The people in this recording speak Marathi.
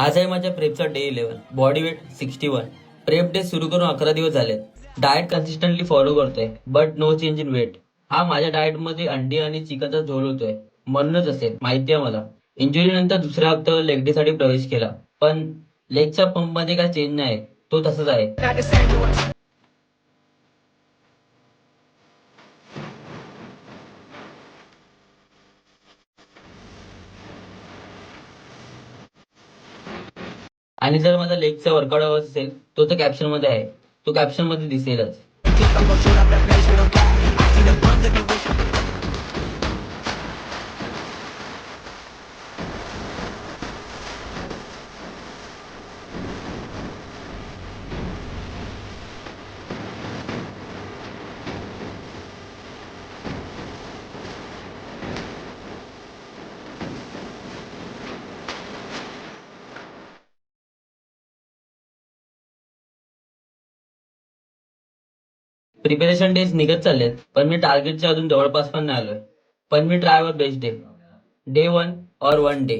आज आहे माझ्या प्रेपचा day 11. Body weight 61. Prep day सुरू करून 11 दिवस झाले. डाएट कन्सिस्टंटली फॉलो करतोय but no change in weight. हा माझ्या डाएट मध्ये अंडी आणि चिकनचा झोल होतोय. म्हणूनच असेल माहितीये मला. इंजुरी नंतर दुसऱ्या हप्त्यावर लेग डे साठी प्रवेश केला. पण लेगच्या पंप मध्ये काय चेंज नाही. तो तसाच आहे. आणि जर माझा लेगचा वर्कआउट हवा असेल तो तर कॅप्शन मध्ये आहे. तो कॅप्शन मध्ये दिसेलच. प्रिपरेशन डेज निघत चाललेत पण मी टार्गेटच्या अजून जवळपास पण नाही आलोय. पण मी ट्राय वर बेस्ट डे. डे 1 और 1 डे.